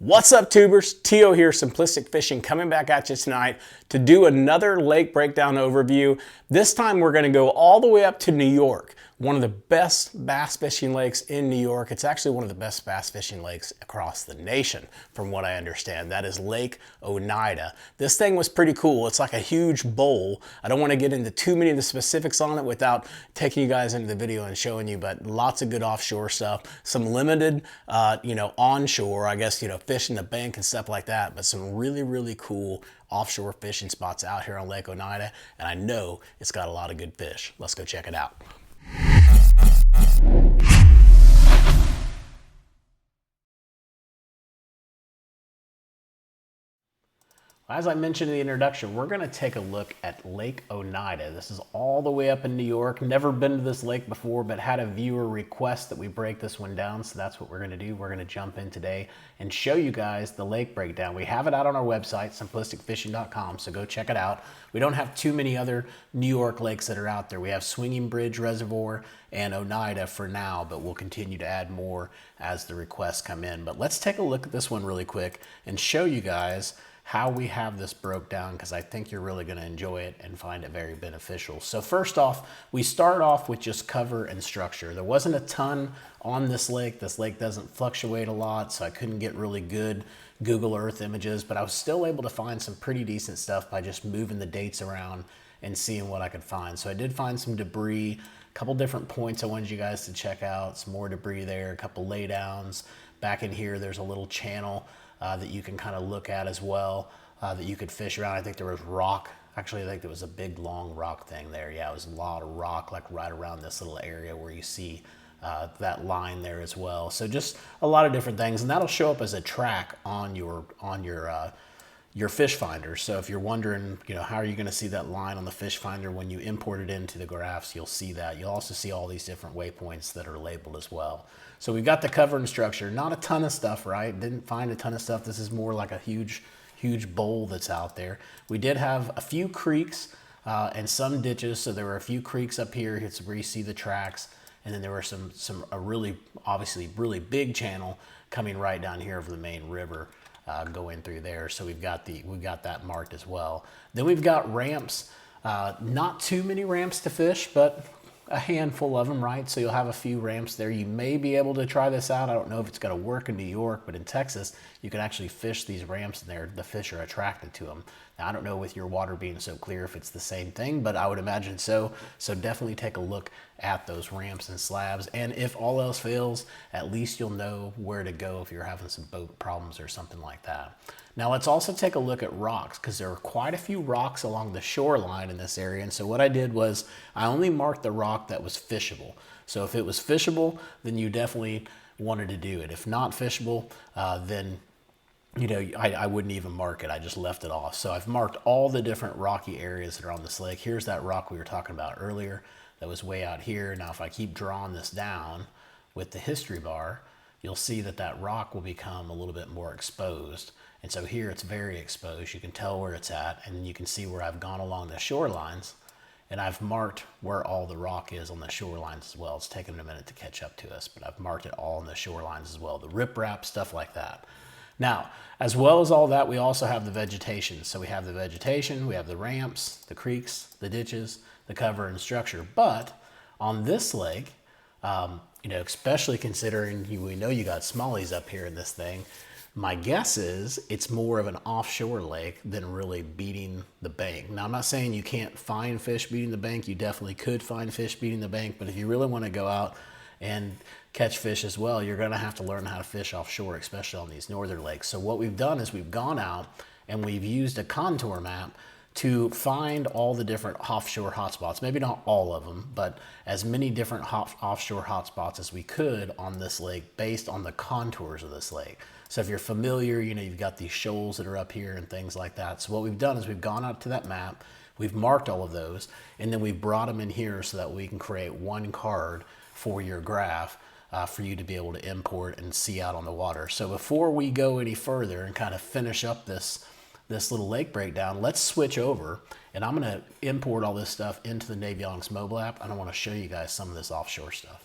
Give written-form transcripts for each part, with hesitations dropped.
What's up, tubers? Tio here, Simplistic Fishing, coming back at you tonight to do another lake breakdown overview. This time we're going to go all the way up to New York, one of the best bass fishing lakes in New York. It's actually one of the best bass fishing lakes across the nation, from what I understand. That is Lake Oneida. This thing was pretty cool. It's like a huge bowl. I don't want to get into too many of the specifics on it without taking you guys into the video and showing you, but lots of good offshore stuff, some limited, onshore, I guess, fishing the bank and stuff like that, but some really, really cool offshore fishing spots out here on Lake Oneida, and I know it's got a lot of good fish. Let's go check it out. As I mentioned in the introduction, we're going to take a look at Lake Oneida. This is all the way up in New York. Never been to this lake before, but had a viewer request that we break this one down, so that's what we're going to do. We're going to jump in today and show you guys the lake breakdown. We have it out on our website, simplisticfishing.com, so go check it out. We don't have too many other New York lakes that are out there. We have Swinging Bridge Reservoir and Oneida for now, but we'll continue to add more as the requests come in. But let's take a look at this one really quick and show you guys how we have this broke down, because I think you're really going to enjoy it and find it very beneficial. So first off, we start off with just cover and structure. There wasn't a ton on this lake. This lake doesn't fluctuate a lot, so I couldn't get really good Google Earth images, but I was still able to find some pretty decent stuff by just moving the dates around and seeing what I could find. So I did find some debris, a couple different points I wanted you guys to check out, some more debris there, a couple laydowns. Back in here, there's a little channel that you can kind of look at as well, that you could fish around. I think there was rock. Actually, I think there was a big long rock thing there. Yeah, it was a lot of rock, like right around this little area where you see that line there as well. So just a lot of different things, and that'll show up as a track on your fish finder. So if you're wondering, how are you going to see that line on the fish finder when you import it into the graphs, you'll see that. You'll also see all these different waypoints that are labeled as well. So we've got the cover and structure. Not a ton of stuff, right? Didn't find a ton of stuff. This is more like a huge bowl that's out there. We did have a few creeks and some ditches. So there were a few creeks up here. It's where you see the tracks. And then there were a really, obviously really big channel coming right down here over the main river. Going through there, so we've got that marked as well. Then we've got ramps, not too many ramps to fish, but a handful of them, right? So you'll have a few ramps there. You may be able to try this out. I don't know if it's going to work in New York, but in Texas, you can actually fish these ramps, and the fish are attracted to them. Now, I don't know with your water being so clear if it's the same thing, but I would imagine so. So definitely take a look at those ramps and slabs. And if all else fails, at least you'll know where to go if you're having some boat problems or something like that. Now let's also take a look at rocks, because there are quite a few rocks along the shoreline in this area. And so what I did was I only marked the rock that was fishable. So if it was fishable, then you definitely wanted to do it. If not fishable, then I wouldn't even mark it. I just left it off. So I've marked all the different rocky areas that are on this lake. Here's that rock we were talking about earlier that was way out here. Now if I keep drawing this down with the history bar, you'll see that that rock will become a little bit more exposed. And so here it's very exposed. You can tell where it's at, and then you can see where I've gone along the shorelines, and I've marked where all the rock is on the shorelines as well. It's taken a minute to catch up to us, but I've marked it all on the shorelines as well, the riprap, stuff like that. Now, as well as all that, we also have the vegetation. So we have the vegetation, we have the ramps, the creeks, the ditches, the cover and structure. But on this lake, especially considering we know you got smallies up here in this thing, my guess is it's more of an offshore lake than really beating the bank. Now, I'm not saying you can't find fish beating the bank. You definitely could find fish beating the bank, but if you really want to go out and catch fish as well, you're going to have to learn how to fish offshore, especially on these northern lakes. So what we've done is we've gone out and we've used a contour map to find all the different offshore hotspots. Maybe not all of them, but as many different offshore hotspots as we could on this lake based on the contours of this lake. So if you're familiar, you've got these shoals that are up here and things like that. So what we've done is we've gone out to that map, we've marked all of those, and then we've brought them in here so that we can create one card for your graph for you to be able to import and see out on the water. So before we go any further and kind of finish up this little lake breakdown, let's switch over, and I'm going to import all this stuff into the Navionics mobile app, and I want to show you guys some of this offshore stuff.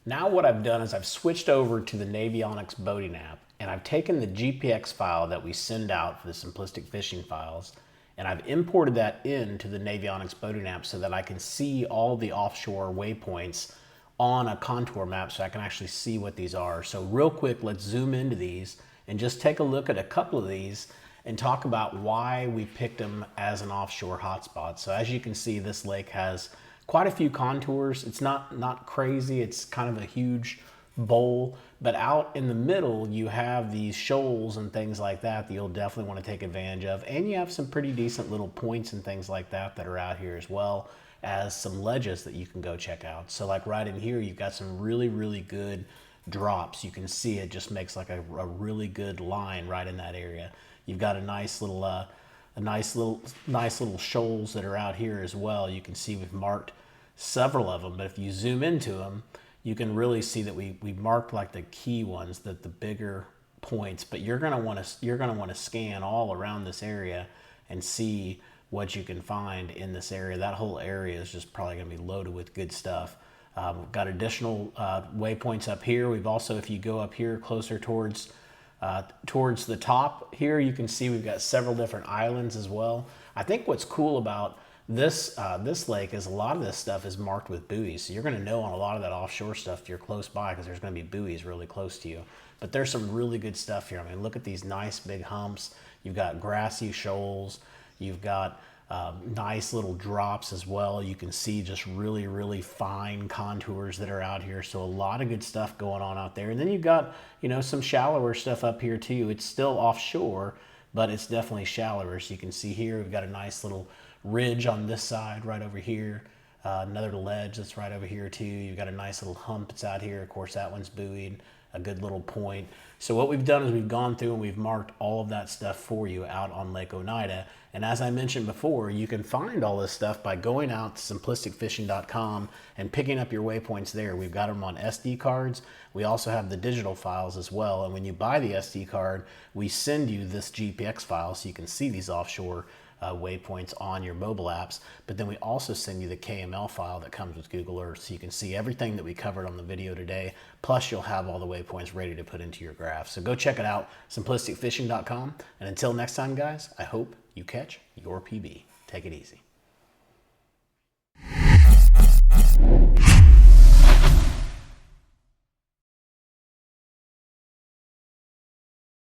Now what I've done is I've switched over to the Navionics boating app, and I've taken the GPX file that we send out for the simplistic fishing files, and I've imported that into the Navionics boating app so that I can see all the offshore waypoints on a contour map, so I can actually see what these are. So real quick, let's zoom into these and just take a look at a couple of these and talk about why we picked them as an offshore hotspot. So as you can see, this lake has quite a few contours. It's not crazy. It's kind of a huge bowl, but out in the middle, you have these shoals and things like that that you'll definitely want to take advantage of. And you have some pretty decent little points and things like that that are out here, as well as some ledges that you can go check out. So like right in here, you've got some really, really good drops. You can see it just makes like a really good line right in that area. You've got a nice little shoals that are out here as well. You can see we've marked several of them, but if you zoom into them, you can really see that we marked like the key ones, the bigger points. But you're gonna want to scan all around this area and see what you can find in this area. That whole area is just probably gonna be loaded with good stuff. We've got additional waypoints up here. We've also, if you go up here closer towards the top here, you can see we've got several different islands as well. I think what's cool about this lake is a lot of this stuff is marked with buoys. So you're going to know on a lot of that offshore stuff if you're close by, because there's going to be buoys really close to you. But there's some really good stuff here. I mean, look at these nice big humps. You've got grassy shoals. You've got nice little drops as well. You can see just really, really fine contours that are out here. So a lot of good stuff going on out there. And then you've got, you know, some shallower stuff up here too. It's still offshore, but it's definitely shallower. So you can see here, we've got a nice little ridge on this side right over here. Another ledge that's right over here too. You've got a nice little hump that's out here. Of course, that one's buoyed, a good little point. So what we've done is we've gone through and we've marked all of that stuff for you out on Lake Oneida. And as I mentioned before, you can find all this stuff by going out to simplisticfishing.com and picking up your waypoints there. We've got them on SD cards. We also have the digital files as well. And when you buy the SD card, we send you this GPX file so you can see these offshore waypoints on your mobile apps. But then we also send you the KML file that comes with Google Earth, so you can see everything that we covered on the video today. Plus you'll have all the waypoints ready to put into your graph. So go check it out, simplisticfishing.com. And until next time, guys, I hope you catch your PB. Take it easy.